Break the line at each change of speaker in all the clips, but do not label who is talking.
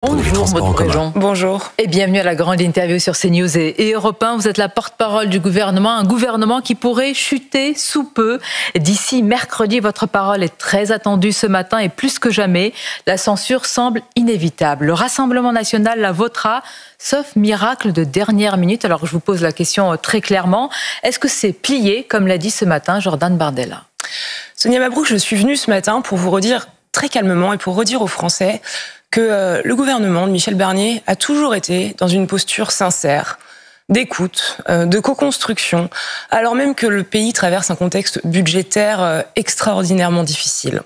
Bonjour Maud Bréjon.
Bonjour.
Et bienvenue à la grande interview sur CNews et Europe 1. Vous êtes la porte-parole du gouvernement, un gouvernement qui pourrait chuter sous peu. D'ici mercredi, votre parole est très attendue ce matin et plus que jamais, la censure semble inévitable. Le Rassemblement national la votera, sauf miracle de dernière minute. Alors je vous pose la question très clairement. Est-ce que c'est plié, comme l'a dit ce matin Jordan Bardella?
Sonia Mabrouk, je suis venue ce matin pour vous redire très calmement et pour redire aux Français que le gouvernement de Michel Barnier a toujours été dans une posture sincère, d'écoute, de co-construction, alors même que le pays traverse un contexte budgétaire extraordinairement difficile.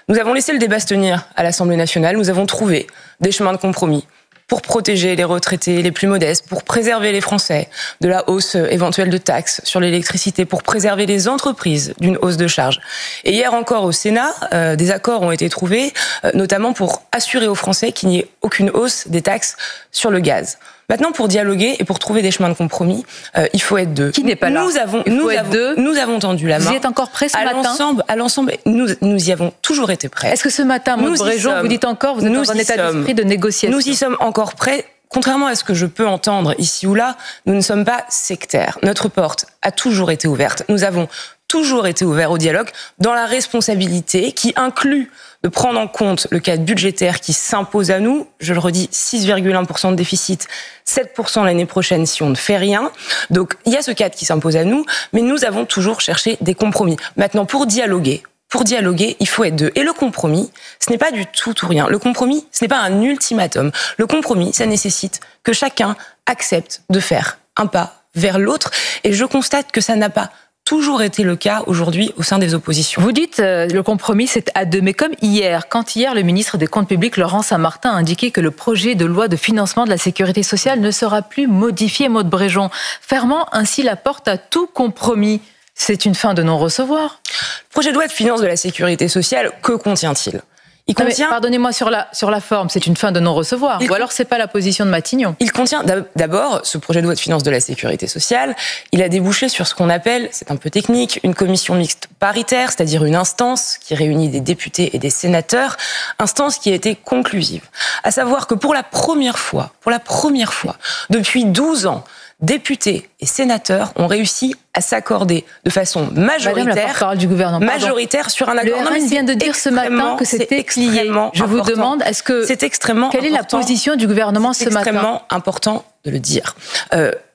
Nous avons laissé le débat se tenir à l'Assemblée nationale, nous avons trouvé des chemins de compromis pour protéger les retraités les plus modestes, pour préserver les Français de la hausse éventuelle de taxes sur l'électricité, pour préserver les entreprises d'une hausse de charges. Et hier encore au Sénat, des accords ont été trouvés, notamment pour assurer aux Français qu'il n'y ait aucune hausse des taxes sur le gaz. Maintenant, pour dialoguer et pour trouver des chemins de compromis, il faut être deux.
Qui n'est pas là?
Nous avons tendu la main.
Vous y êtes encore prêts ce matin?
À l'ensemble, nous y avons toujours été prêts.
Est-ce que ce matin, Maud Bréjon, vous dites encore, vous êtes dans un état d'esprit de négociation?
Nous y sommes encore prêts. Contrairement à ce que je peux entendre ici ou là, nous ne sommes pas sectaires. Notre porte a toujours été ouverte. Nous avons toujours été ouverts au dialogue dans la responsabilité qui inclut de prendre en compte le cadre budgétaire qui s'impose à nous. Je le redis, 6,1% de déficit, 7% l'année prochaine si on ne fait rien. Donc il y a ce cadre qui s'impose à nous, mais nous avons toujours cherché des compromis. Maintenant, pour dialoguer, il faut être deux. Et le compromis, ce n'est pas du tout ou rien. Le compromis, ce n'est pas un ultimatum. Le compromis, ça nécessite que chacun accepte de faire un pas vers l'autre. Et je constate que ça n'a pas toujours été le cas aujourd'hui au sein des oppositions.
Vous dites le compromis c'est à deux, mais comme hier, le ministre des Comptes publics Laurent Saint-Martin a indiqué que le projet de loi de financement de la sécurité sociale ne sera plus modifié, Maud Bréjon, fermant ainsi la porte à tout compromis. C'est une fin de non-recevoir.
Le projet de loi de finances de la sécurité sociale, que contient-il? Il contient...
Pardonnez-moi sur la forme, c'est une fin de non-recevoir. Ou alors c'est pas la position de Matignon.
Il contient d'abord, ce projet de loi de finances de la sécurité sociale, il a débouché sur ce qu'on appelle, c'est un peu technique, une commission mixte paritaire, c'est-à-dire une instance qui réunit des députés et des sénateurs, instance qui a été conclusive. À savoir que pour la première fois, depuis 12 ans, députés et sénateurs ont réussi à s'accorder de façon majoritaire sur un accord.
Le RN vient de dire ce matin que c'était plié. Je vous demande, quelle est la position du gouvernement ce matin?
C'est extrêmement important de le dire.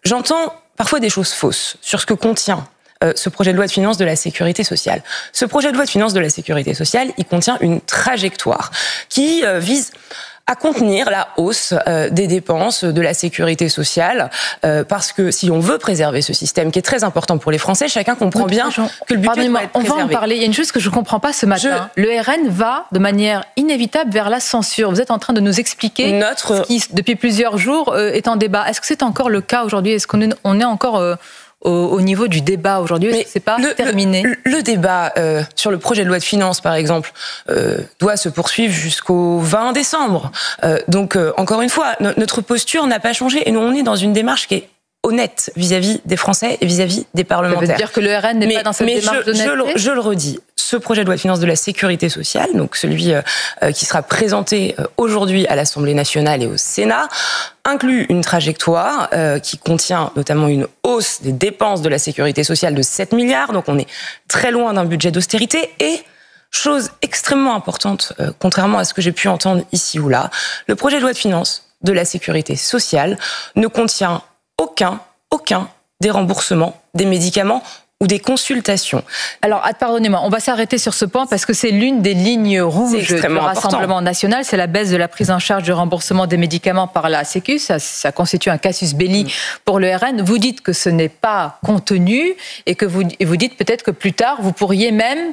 J'entends parfois des choses fausses sur ce que contient ce projet de loi de finances de la sécurité sociale. Ce projet de loi de finances de la sécurité sociale, il contient une trajectoire qui vise à contenir la hausse des dépenses de la sécurité sociale, parce que si on veut préserver ce système qui est très important pour les Français, chacun comprend bien que le budget doit être préservé.
On va en parler. Il y a une chose que je ne comprends pas ce matin. Le RN va de manière inévitable vers la censure. Vous êtes en train de nous expliquer ce qui, depuis plusieurs jours, est en débat. Est-ce que c'est encore le cas aujourd'hui? Est-ce qu'on est encore au niveau du débat aujourd'hui? Est-ce que c'est pas terminé?
Le débat sur le projet de loi de finances, par exemple, doit se poursuivre jusqu'au 20 décembre. Donc, encore une fois, notre posture n'a pas changé et nous, on est dans une démarche qui est honnête vis-à-vis des Français et vis-à-vis des parlementaires.
Ça veut dire que le RN n'est pas dans cette démarche d'honnêteté?
Je le redis, ce projet de loi de finances de la sécurité sociale, donc celui qui sera présenté aujourd'hui à l'Assemblée nationale et au Sénat, inclut une trajectoire qui contient notamment une hausse des dépenses de la sécurité sociale de 7 milliards, donc on est très loin d'un budget d'austérité et... chose extrêmement importante, contrairement à ce que j'ai pu entendre ici ou là, le projet de loi de finances de la sécurité sociale ne contient aucun des remboursements des médicaments ou des consultations.
Alors, pardonnez-moi, on va s'arrêter sur ce point parce que c'est l'une des lignes rouges du Rassemblement national, c'est la baisse de la prise en charge du remboursement des médicaments par la Sécu. Ça constitue un casus belli pour le RN. Vous dites que ce n'est pas contenu et que vous dites peut-être que plus tard, vous pourriez même,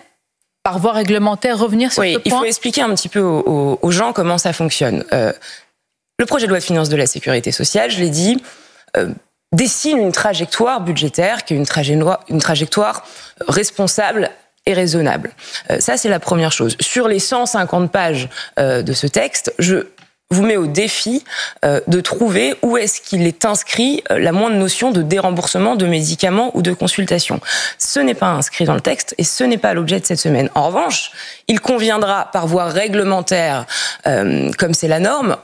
par voie réglementaire, revenir sur ce point.
Il faut expliquer un petit peu aux gens comment ça fonctionne. Le projet de loi de finances de la sécurité sociale, je l'ai dit, dessine une trajectoire budgétaire qui est une trajectoire responsable et raisonnable. Ça, c'est la première chose. Sur les 150 pages de ce texte, je vous mets au défi de trouver où est-ce qu'il est inscrit la moindre notion de déremboursement de médicaments ou de consultation. Ce n'est pas inscrit dans le texte et ce n'est pas l'objet de cette semaine. En revanche, il conviendra par voie réglementaire, comme c'est la norme,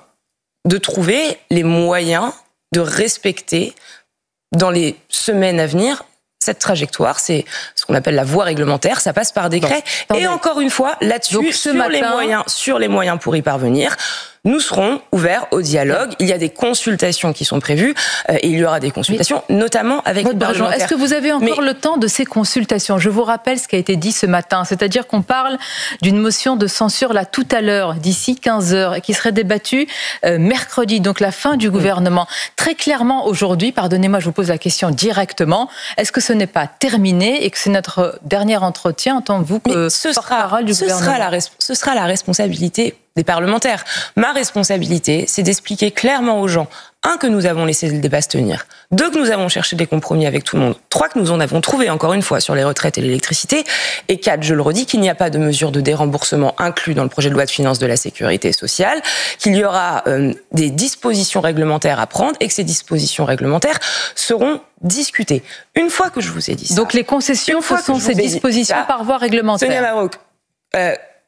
de trouver les moyens de respecter dans les semaines à venir cette trajectoire. C'est ce qu'on appelle la voie réglementaire, ça passe par décret. Et encore une fois, là-dessus, sur les moyens pour y parvenir, nous serons ouverts au dialogue. Il y a des consultations qui sont prévues et il y aura des consultations, notamment avec les parlementaires.
Est-ce que vous avez encore le temps de ces consultations? Je vous rappelle ce qui a été dit ce matin, c'est-à-dire qu'on parle d'une motion de censure là tout à l'heure, d'ici 15 heures, et qui serait débattue mercredi, donc la fin du gouvernement. Très clairement aujourd'hui, pardonnez-moi, je vous pose la question directement, est-ce que ce n'est pas terminé et que c'est notre dernier entretien en tant que vous que porte-parole du gouvernement?
Ce sera la responsabilité des parlementaires. Ma responsabilité, c'est d'expliquer clairement aux gens, 1, que nous avons laissé le débat se tenir, 2, que nous avons cherché des compromis avec tout le monde, 3, que nous en avons trouvé encore une fois sur les retraites et l'électricité, et 4, je le redis, qu'il n'y a pas de mesure de déremboursement inclus dans le projet de loi de finances de la sécurité sociale, qu'il y aura des dispositions réglementaires à prendre et que ces dispositions réglementaires seront discutées. Une fois que je vous ai dit ça...
Donc les concessions, ce sont ces dispositions par voie réglementaire.
Sonia Mabrouk,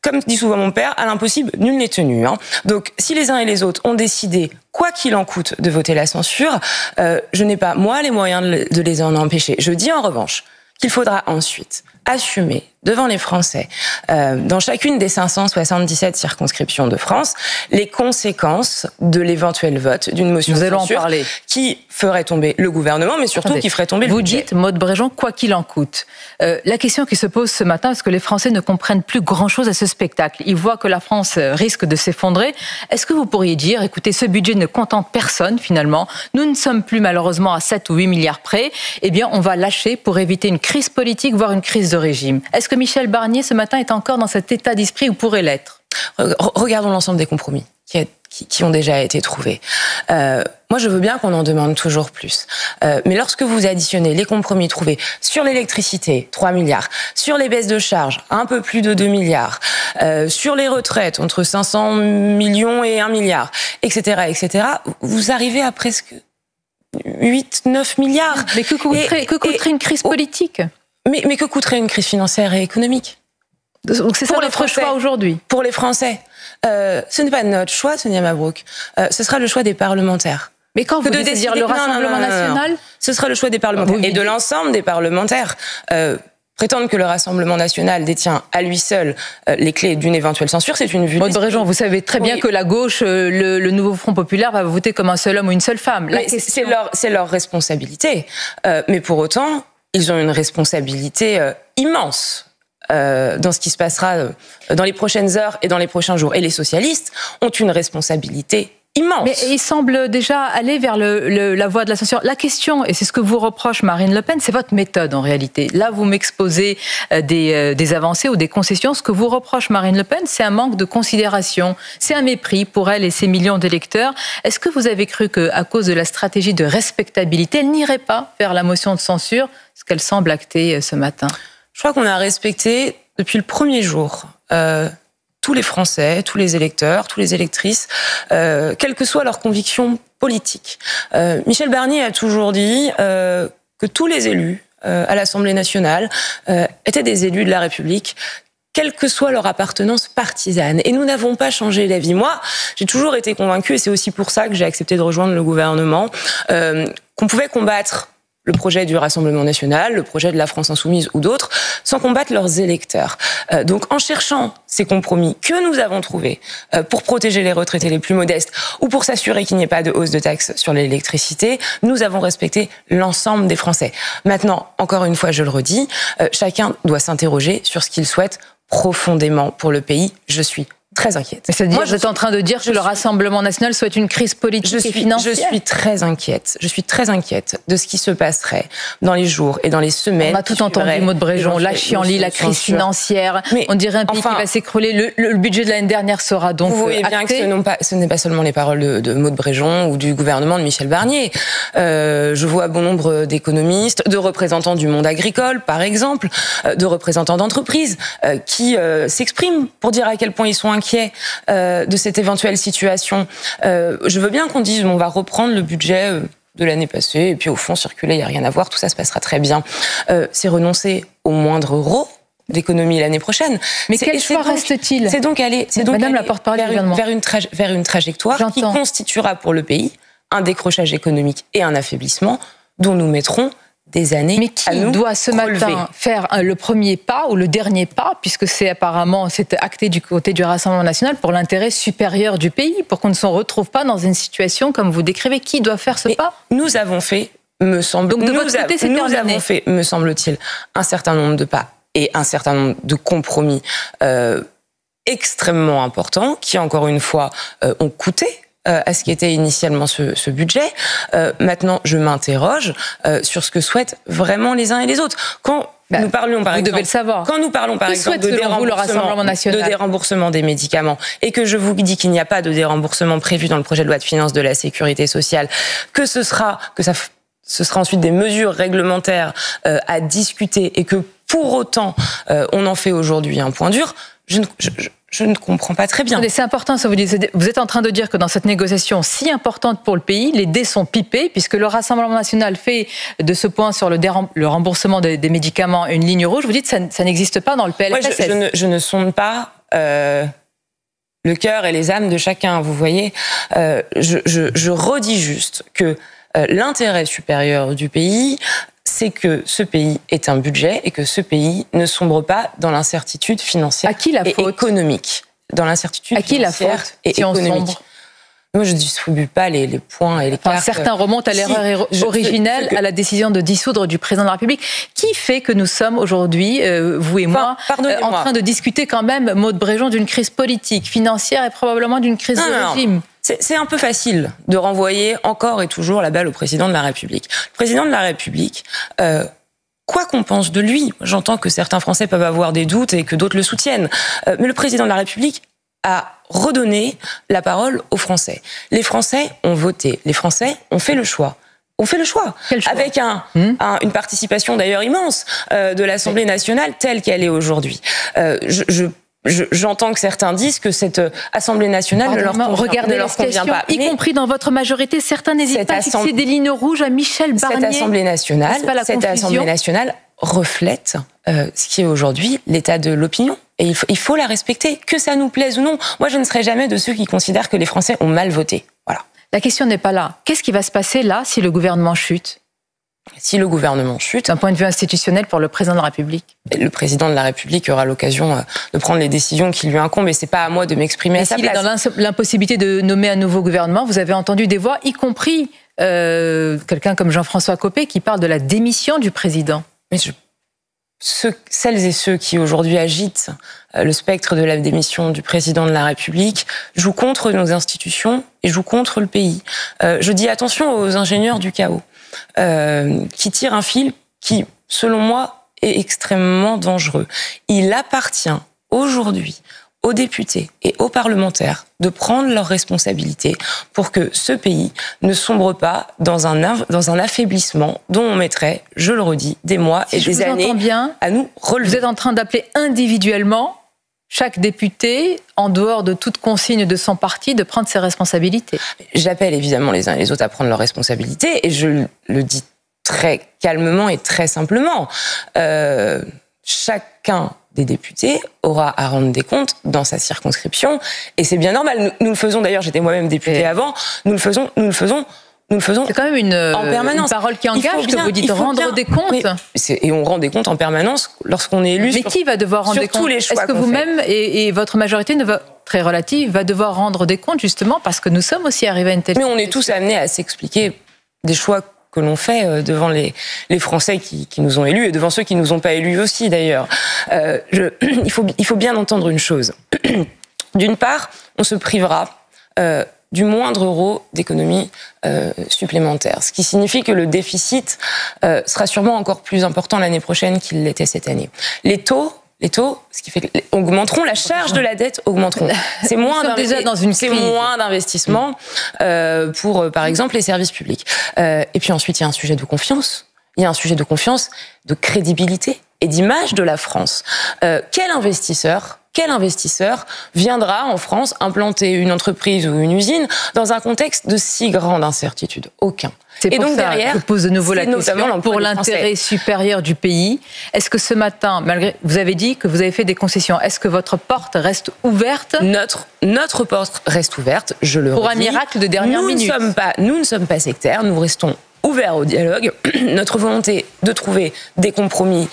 comme dit souvent mon père, à l'impossible, nul n'est tenu. Donc, si les uns et les autres ont décidé, quoi qu'il en coûte, de voter la censure, je n'ai pas, moi, les moyens de les en empêcher. Je dis en revanche qu'il faudra ensuite assumer devant les Français, dans chacune des 577 circonscriptions de France, les conséquences de l'éventuel vote d'une motion de censure qui ferait tomber le gouvernement, mais surtout qui ferait tomber le budget.
Vous dites, Maud Bréjon, quoi qu'il en coûte. La question qui se pose ce matin, parce que les Français ne comprennent plus grand-chose à ce spectacle, ils voient que la France risque de s'effondrer. Est-ce que vous pourriez dire, écoutez, ce budget ne contente personne finalement, nous ne sommes plus malheureusement à 7 ou 8 milliards près, eh bien on va lâcher pour éviter une crise politique, voire une crise de régime. Est-ce que Michel Barnier, ce matin, est encore dans cet état d'esprit ou pourrait l'être?
Regardons l'ensemble des compromis qui ont déjà été trouvés. Moi, je veux bien qu'on en demande toujours plus. Mais lorsque vous additionnez les compromis trouvés sur l'électricité, 3 milliards, sur les baisses de charges, un peu plus de 2 milliards, sur les retraites, entre 500 millions et 1 milliard, etc., vous arrivez à presque 8-9 milliards.
Mais que coûterait une crise politique?
Mais que coûterait une crise financière et économique?
Donc c'est ça notre choix aujourd'hui.
Pour les Français. Ce n'est pas notre choix, Sonia Mabrouk. Ce sera le choix des parlementaires.
Mais quand vous dites le Rassemblement national,
ce sera le choix des parlementaires et de l'ensemble des parlementaires. Prétendre que le Rassemblement national détient à lui seul les clés d'une éventuelle censure, c'est une vue.
Maud Bréjon, vous savez très bien que la gauche, le nouveau Front populaire, va voter comme un seul homme ou une seule femme.
C'est leur responsabilité. Mais pour autant, ils ont une responsabilité immense dans ce qui se passera dans les prochaines heures et dans les prochains jours. Et les socialistes ont une responsabilité immense.
Mais ils semblent déjà aller vers la voie de la censure. La question, et c'est ce que vous reproche Marine Le Pen, c'est votre méthode en réalité. Là, vous m'exposez des avancées ou des concessions. Ce que vous reproche Marine Le Pen, c'est un manque de considération. C'est un mépris pour elle et ses millions d'électeurs. Est-ce que vous avez cru qu'à cause de la stratégie de respectabilité, elle n'irait pas vers la motion de censure, ce qu'elle semble acter ce matin?
Je crois qu'on a respecté depuis le premier jour tous les Français, tous les électeurs, toutes les électrices, quelles que soient leurs convictions politiques. Michel Barnier a toujours dit que tous les élus à l'Assemblée nationale étaient des élus de la République, quelle que soit leur appartenance partisane. Et nous n'avons pas changé d'avis. Moi, j'ai toujours été convaincue, et c'est aussi pour ça que j'ai accepté de rejoindre le gouvernement, qu'on pouvait combattre le projet du Rassemblement national, le projet de la France insoumise ou d'autres, sans combattre leurs électeurs. Donc en cherchant ces compromis que nous avons trouvés pour protéger les retraités les plus modestes ou pour s'assurer qu'il n'y ait pas de hausse de taxes sur l'électricité, nous avons respecté l'ensemble des Français. Maintenant, encore une fois, je le redis, chacun doit s'interroger sur ce qu'il souhaite profondément pour le pays. Je suis très inquiète.
C'est-à-dire, vous êtes en train de dire que le Rassemblement national souhaite une crise politique et financière?
Je suis très inquiète. Je suis très inquiète de ce qui se passerait dans les jours et dans les semaines.
On a tout entendu, Maud Bréjon, la chienlit, la crise financière. Mais on dirait un pays qui va s'écrouler. Le budget de l'année dernière sera donc
vous voyez bien
acté.
Que ce n'est pas seulement les paroles de Maud Bréjon ou du gouvernement de Michel Barnier. Je vois bon nombre d'économistes, de représentants du monde agricole, par exemple, de représentants d'entreprises qui s'expriment pour dire à quel point ils sont inquiets de cette éventuelle situation. Je veux bien qu'on dise on va reprendre le budget de l'année passée et puis au fond circuler, il n'y a rien à voir, tout ça se passera très bien. C'est renoncer au moindre euro d'économie l'année prochaine.
Mais quel choix reste-t-il?
C'est donc aller
Madame la porte-parole du gouvernement,
vers une trajectoire qui constituera pour le pays un décrochage économique et un affaiblissement dont nous mettrons des années.
Mais qui doit ce matin faire le premier pas ou le dernier pas, puisque c'est acté du côté du Rassemblement national pour l'intérêt supérieur du pays, pour qu'on ne se retrouve pas dans une situation comme vous décrivez? Qui doit faire ce pas?
Nous avons fait, me semble-t-il, un certain nombre de pas et un certain nombre de compromis extrêmement importants qui, encore une fois, ont coûté à ce qui était initialement ce budget. Maintenant, je m'interroge sur ce que souhaitent vraiment les uns et les autres. Nous parlons, par exemple,
devez le savoir.
Quand nous parlons, par exemple, de déremboursement des médicaments, et que je vous dis qu'il n'y a pas de déremboursement prévu dans le projet de loi de finances de la sécurité sociale, ce sera ensuite des mesures réglementaires à discuter, et que pour autant, on en fait aujourd'hui un point dur, je ne comprends pas très bien.
C'est important, ça vous dit. Vous êtes en train de dire que dans cette négociation si importante pour le pays, les dés sont pipés, puisque le Rassemblement national fait de ce point sur le remboursement des médicaments une ligne rouge. Vous dites que ça n'existe pas dans le PLFSS.
Je ne sonde pas le cœur et les âmes de chacun, vous voyez. Je redis juste que l'intérêt supérieur du pays, c'est que ce pays ait un budget et que ce pays ne sombre pas dans l'incertitude financière et économique. Dans l'incertitude financière et économique. Moi, je ne distribue pas les points et les cartes.
Certains remontent à l'erreur originelle, à la décision de dissoudre du président de la République. Qui fait que nous sommes aujourd'hui, vous et moi, en train de discuter quand même, Maud Bréjon, d'une crise politique, financière et probablement d'une crise de régime?
C'est un peu facile de renvoyer encore et toujours la balle au président de la République. Le président de la République, quoi qu'on pense de lui, j'entends que certains Français peuvent avoir des doutes et que d'autres le soutiennent, mais le président de la République a redonné la parole aux Français. Les Français ont voté, les Français ont fait le choix. Avec une participation d'ailleurs immense de l'Assemblée nationale telle qu'elle est aujourd'hui. J'entends que certains disent que cette Assemblée nationale ne leur convient pas.
Y compris dans votre majorité, certains n'hésitent pas à fixer des lignes rouges à Michel Barnier.
Cette Assemblée nationale reflète ce qui est aujourd'hui l'état de l'opinion. Et il faut la respecter, que ça nous plaise ou non. Moi, je ne serai jamais de ceux qui considèrent que les Français ont mal voté. Voilà.
La question n'est pas là. Qu'est-ce qui va se passer là si le gouvernement chute ?
Si le gouvernement chute...
D'un point de vue institutionnel pour le président de la République.
Le président de la République aura l'occasion de prendre les décisions qui lui incombent, et c'est pas à moi de m'exprimer à sa place.
Dans l'impossibilité de nommer un nouveau gouvernement, vous avez entendu des voix, y compris quelqu'un comme Jean-François Copé, qui parle de la démission du président.
Mais celles et ceux qui aujourd'hui agitent le spectre de la démission du président de la République jouent contre nos institutions et jouent contre le pays. Je dis attention aux ingénieurs du chaos qui tirent un fil qui, selon moi, est extrêmement dangereux. Il appartient aujourd'hui aux députés et aux parlementaires de prendre leurs responsabilités pour que ce pays ne sombre pas dans un affaiblissement dont on mettrait, je le redis, des mois et des années à nous relever.
Vous êtes en train d'appeler individuellement chaque député, en dehors de toute consigne de son parti, de prendre ses responsabilités.
J'appelle évidemment les uns et les autres à prendre leurs responsabilités, et je le dis très calmement et très simplement. Chacun des députés aura à rendre des comptes dans sa circonscription, et c'est bien normal. Nous le faisons d'ailleurs, j'étais moi-même députée avant, nous le faisons.
C'est quand même une parole qui engage, que vous dites rendre des comptes.
Et on rend des comptes en permanence lorsqu'on est élu.
Mais qui va devoir rendre des comptes ? Est-ce que vous-même et votre majorité très relative va devoir rendre des comptes, justement parce que nous sommes aussi arrivés à une telle situation ?
Mais on est tous amenés à s'expliquer des choix que l'on fait devant les Français qui nous ont élus, et devant ceux qui nous ont pas élus aussi d'ailleurs. Il faut bien entendre une chose. D'une part, on se privera du moindre euro d'économie supplémentaire, ce qui signifie que le déficit sera sûrement encore plus important l'année prochaine qu'il l'était cette année. Les taux, ce qui fait augmenteront, la charge de la dette augmenteront. C'est moins d'investissement pour, par exemple, les services publics. Et puis ensuite, il y a un sujet de confiance. Il y a un sujet de confiance, de crédibilité et d'image de la France. Quel investisseur Quel investisseur viendra en France implanter une entreprise ou une usine dans un contexte de si grande incertitude? Aucun.
C'est pour ça que je pose de nouveau la question, pour l'intérêt supérieur du pays. Est-ce que ce matin, malgré, vous avez dit que vous avez fait des concessions, est-ce que votre porte reste ouverte?
Notre porte reste ouverte, je le redis.
Pour un miracle de dernière minute.
Nous ne sommes pas sectaires, nous restons ouverts au dialogue. Notre volonté de trouver des compromis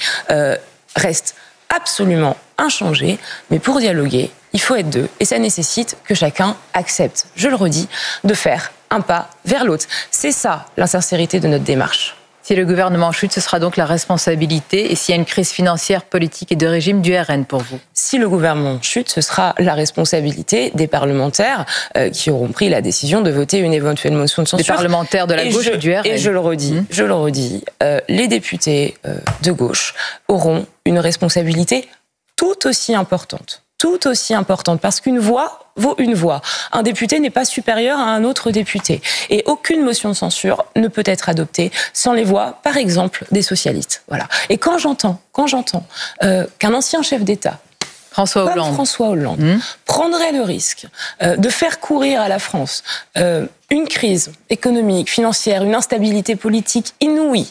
reste absolument inchangée, mais pour dialoguer, il faut être deux, et ça nécessite que chacun accepte, je le redis, de faire un pas vers l'autre. C'est ça la sincérité de notre démarche.
Si le gouvernement chute, ce sera donc la responsabilité, et s'il y a une crise financière, politique et de régime, du RN pour vous?
Si le gouvernement chute, ce sera la responsabilité des parlementaires qui auront pris la décision de voter une éventuelle motion de censure.
Des parlementaires de la gauche et du RN.
Et je le redis, les députés de gauche auront une responsabilité tout aussi importante, parce qu'une voix vaut une voix. Un député n'est pas supérieur à un autre député. Et aucune motion de censure ne peut être adoptée sans les voix, par exemple, des socialistes. Voilà. Et quand j'entends qu'un ancien chef d'État, François Hollande, prendrait le risque de faire courir à la France une crise économique, financière, une instabilité politique inouïe,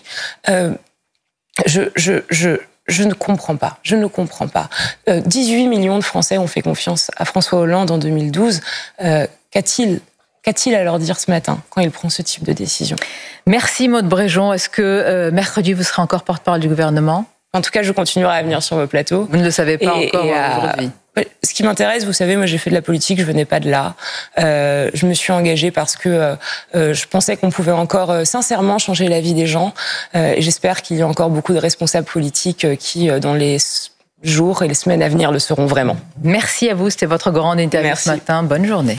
je ne comprends pas. 18 millions de Français ont fait confiance à François Hollande en 2012. Qu'a-t-il à leur dire ce matin quand il prend ce type de décision?
Merci Maude Bréjon. Est-ce que mercredi, vous serez encore porte-parole du gouvernement?
En tout cas, je continuerai à venir sur vos plateaux.
Vous ne le savez pas encore aujourd'hui.
Ce qui m'intéresse, vous savez, moi j'ai fait de la politique, je venais pas de là. Je me suis engagée parce que je pensais qu'on pouvait encore sincèrement changer la vie des gens. Et j'espère qu'il y a encore beaucoup de responsables politiques qui, dans les jours et les semaines à venir, le seront vraiment.
Merci à vous, c'était votre grande interview ce matin. Bonne journée.